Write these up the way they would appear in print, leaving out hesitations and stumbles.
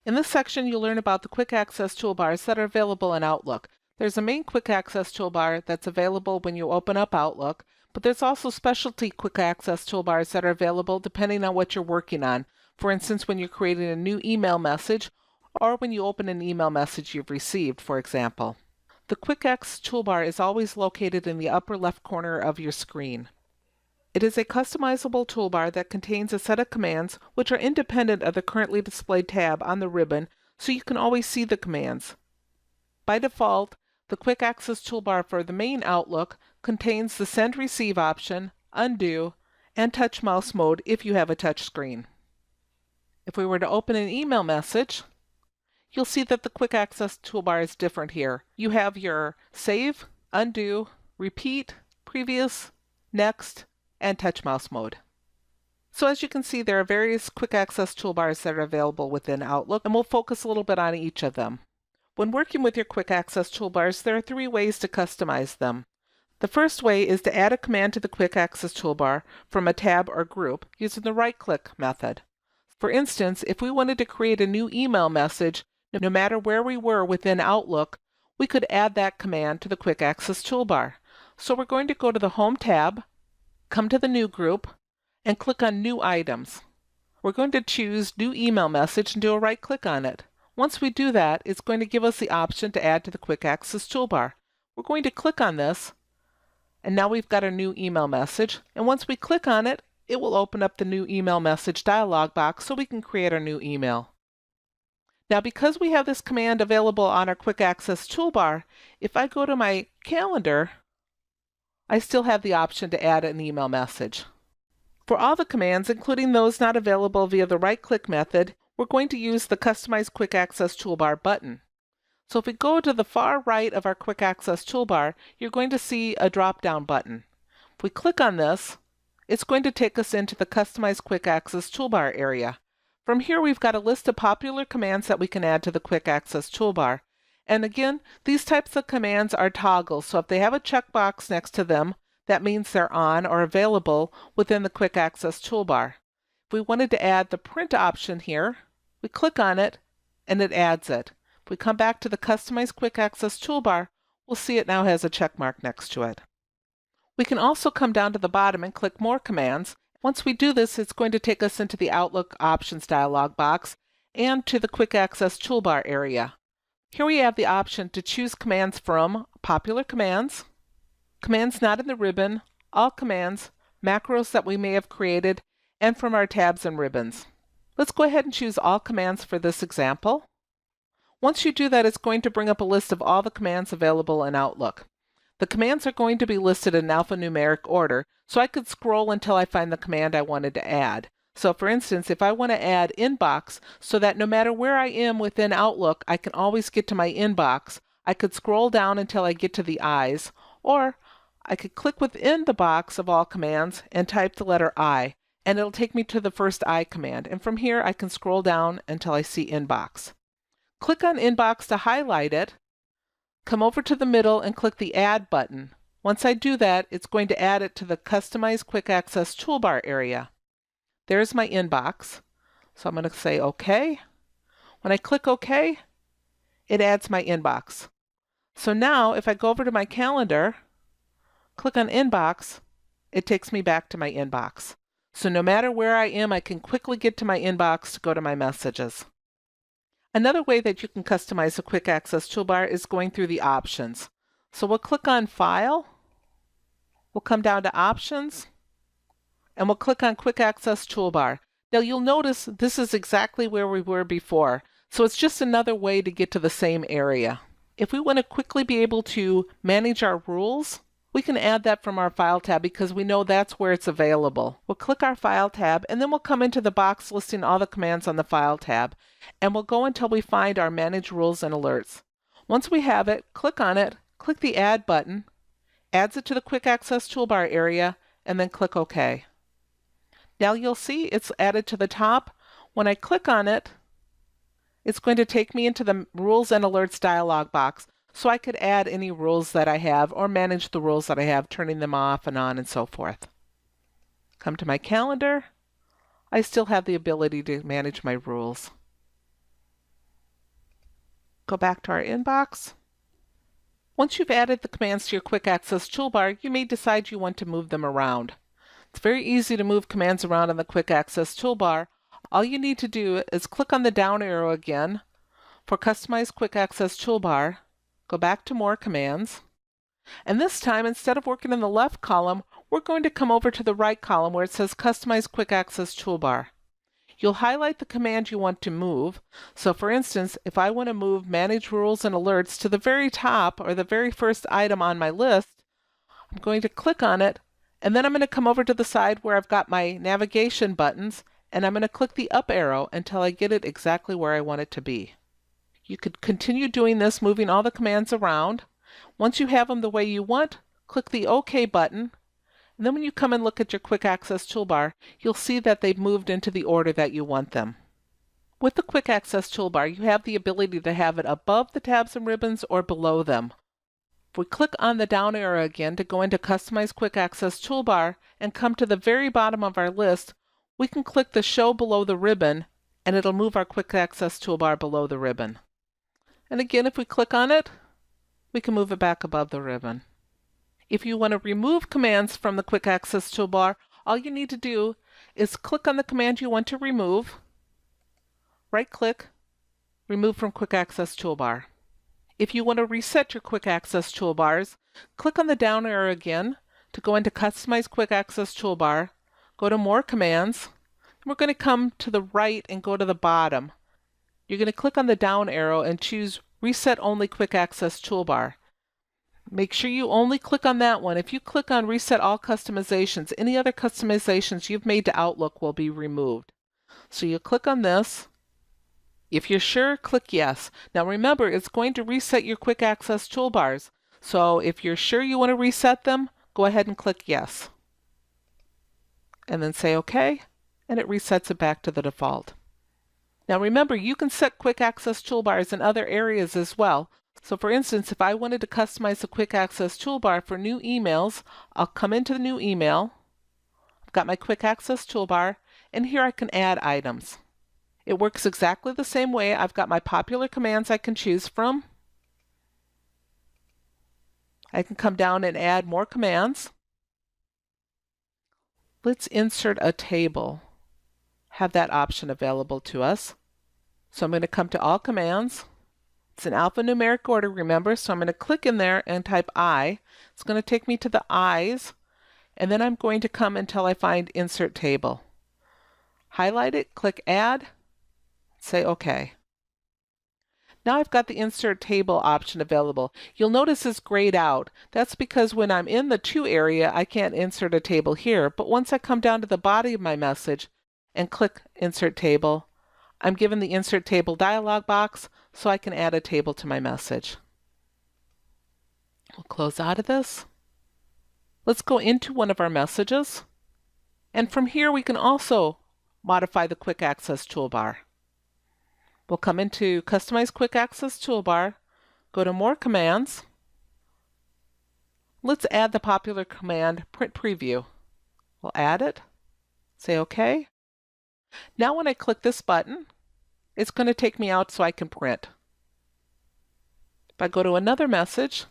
In this section, you'll learn about the quick access toolbars that are available in Outlook. There's a main quick access toolbar that's available when you open up Outlook, but there's also specialty quick access toolbars that are available depending on what you're working on. For instance, when you're creating a new email message or when you open an email message you've received, for example. The quick access toolbar is always located in the upper left corner of your screen. It is a customizable toolbar that contains a set of commands which are independent of the currently displayed tab on the ribbon, so you can always see the commands. By default, the quick access toolbar for the main Outlook contains the Send Receive option, Undo, and Touch Mouse mode if you have a touch screen. If we were to open an email message, you'll see that the quick access toolbar is different here. You have your Save, Undo, Repeat, Previous, Next, and touch mouse mode. So as you can see, there are various quick access toolbars that are available within Outlook, and we'll focus a little bit on each of them. When working with your quick access toolbars, there are 3 ways to customize them. The first way is to add a command to the quick access toolbar from a tab or group using the right-click method. For instance, if we wanted to create a new email message, no matter where we were within Outlook, we could add that command to the quick access toolbar. So we're going to go to the Home tab, come to the New group, and click on New Items. We're going to choose New Email Message and do a right-click on it. Once we do that, it's going to give us the option to add to the quick access toolbar. We're going to click on this, and now we've got a new email message. And once we click on it, it will open up the New Email Message dialog box so we can create our new email. Now, because we have this command available on our quick access toolbar, if I go to my calendar, I still have the option to add an email message. For all the commands, including those not available via the right-click method, we're going to use the Customize Quick Access Toolbar button. So if we go to the far right of our Quick Access Toolbar, you're going to see a drop-down button. If we click on this, it's going to take us into the Customize Quick Access Toolbar area. From here, we've got a list of popular commands that we can add to the Quick Access Toolbar. And again, these types of commands are toggles, so if they have a checkbox next to them, that means they're on or available within the Quick Access Toolbar. If we wanted to add the print option here, we click on it and it adds it. If we come back to the Customize Quick Access Toolbar, we'll see it now has a check mark next to it. We can also come down to the bottom and click More Commands. Once we do this, it's going to take us into the Outlook Options dialog box and to the Quick Access Toolbar area. Here we have the option to choose commands from Popular Commands, Commands Not in the Ribbon, All Commands, Macros that we may have created, and from our tabs and ribbons. Let's go ahead and choose All Commands for this example. Once you do that, it's going to bring up a list of all the commands available in Outlook. The commands are going to be listed in alphanumeric order, so I could scroll until I find the command I wanted to add. So for instance, if I want to add inbox so that no matter where I am within Outlook, I can always get to my inbox, I could scroll down until I get to the I's, or I could click within the box of all commands and type the letter I, and it'll take me to the first I command. And from here, I can scroll down until I see inbox. Click on inbox to highlight it, come over to the middle and click the Add button. Once I do that, it's going to add it to the Customize Quick Access Toolbar area. There's my inbox. So I'm going to say OK. When I click OK, it adds my inbox. So now if I go over to my calendar, click on inbox, it takes me back to my inbox. So no matter where I am, I can quickly get to my inbox to go to my messages. Another way that you can customize the Quick Access Toolbar is going through the options. So we'll click on File, we'll come down to Options, and we'll click on Quick Access Toolbar. Now you'll notice this is exactly where we were before, so it's just another way to get to the same area. If we want to quickly be able to manage our rules, we can add that from our File tab because we know that's where it's available. We'll click our File tab and then we'll come into the box listing all the commands on the File tab, and we'll go until we find our Manage Rules and Alerts. Once we have it, click on it, click the Add button, adds it to the Quick Access Toolbar area, and then click OK. Now you'll see it's added to the top. When I click on it, it's going to take me into the Rules and Alerts dialog box, so I could add any rules that I have or manage the rules that I have, turning them off and on and so forth. Come to my calendar. I still have the ability to manage my rules. Go back to our inbox. Once you've added the commands to your Quick Access toolbar, you may decide you want to move them around. It's very easy to move commands around in the Quick Access toolbar. All you need to do is click on the down arrow again for Customize Quick Access Toolbar, go back to More Commands, and this time, instead of working in the left column, we're going to come over to the right column where it says Customize Quick Access Toolbar. You'll highlight the command you want to move. So for instance, if I want to move Manage Rules and Alerts to the very top or the very first item on my list, I'm going to click on it, and then I'm going to come over to the side where I've got my navigation buttons, and I'm going to click the up arrow until I get it exactly where I want it to be. You could continue doing this, moving all the commands around. Once you have them the way you want, click the OK button, and then when you come and look at your Quick Access toolbar, you'll see that they've moved into the order that you want them. With the Quick Access toolbar, you have the ability to have it above the tabs and ribbons or below them. If we click on the down arrow again to go into Customize Quick Access Toolbar and come to the very bottom of our list, we can click the Show Below the Ribbon, and it'll move our Quick Access toolbar below the ribbon. And again, if we click on it, we can move it back above the ribbon. If you want to remove commands from the Quick Access toolbar, all you need to do is click on the command you want to remove, right-click, Remove from Quick Access Toolbar. If you want to reset your Quick Access toolbars, click on the down arrow again to go into Customize Quick Access Toolbar, go to More Commands, and we're going to come to the right and go to the bottom. You're going to click on the down arrow and choose Reset Only Quick Access Toolbar. Make sure you only click on that one. If you click on Reset All Customizations, any other customizations you've made to Outlook will be removed. So you click on this. If you're sure, click Yes. Now remember, it's going to reset your Quick Access toolbars. So if you're sure you want to reset them, go ahead and click Yes. And then say OK, and it resets it back to the default. Now remember, you can set Quick Access toolbars in other areas as well. So for instance, if I wanted to customize the Quick Access toolbar for new emails, I'll come into the new email. I've got my Quick Access toolbar, and here I can add items. It works exactly the same way. I've got my popular commands I can choose from. I can come down and add more commands. Let's insert a table. Have that option available to us. So I'm going to come to All Commands. It's in alphanumeric order, remember, so I'm going to click in there and type I. It's going to take me to the I's, and then I'm going to come until I find Insert Table. Highlight it, click Add, say OK. Now I've got the Insert Table option available. You'll notice it's grayed out. That's because when I'm in the To area, I can't insert a table here, but once I come down to the body of my message and click Insert Table, I'm given the Insert Table dialog box, so I can add a table to my message. We'll close out of this. Let's go into one of our messages. And from here, we can also modify the Quick Access toolbar. We'll come into Customize Quick Access Toolbar, go to More Commands. Let's add the popular command Print Preview. We'll add it, say OK. Now when I click this button, it's going to take me out so I can print. If I go to another message,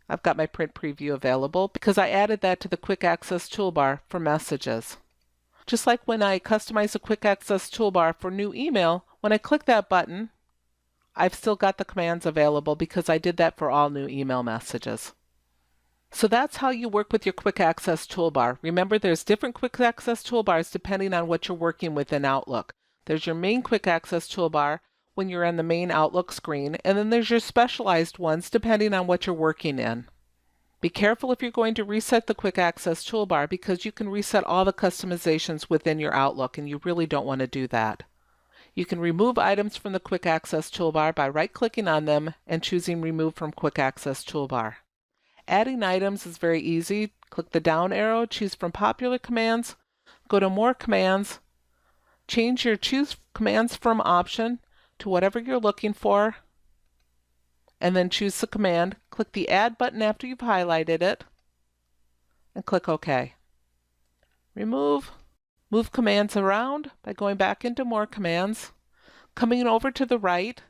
I've got my print preview available because I added that to the Quick Access toolbar for messages. Just like when I customize the Quick Access toolbar for new email, when I click that button, I've still got the commands available because I did that for all new email messages. So that's how you work with your Quick Access toolbar. Remember, there's different Quick Access toolbars depending on what you're working with in Outlook. There's your main Quick Access toolbar when you're on the main Outlook screen, and then there's your specialized ones depending on what you're working in. Be careful if you're going to reset the Quick Access toolbar because you can reset all the customizations within your Outlook, and you really don't want to do that. You can remove items from the Quick Access toolbar by right-clicking on them and choosing Remove from Quick Access Toolbar. Adding items is very easy. Click the down arrow, choose from Popular Commands, go to More Commands, change your Choose Commands From option to whatever you're looking for, and then choose the command. Click the Add button after you've highlighted it, and click OK. Move commands around by going back into More Commands, coming over to the right,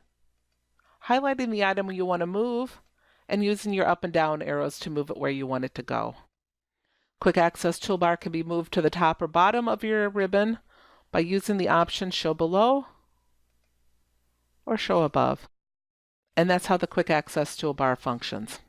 highlighting the item you want to move, and using your up and down arrows to move it where you want it to go. Quick Access Toolbar can be moved to the top or bottom of your ribbon by using the options Show Below or Show Above. And that's how the Quick Access Toolbar functions.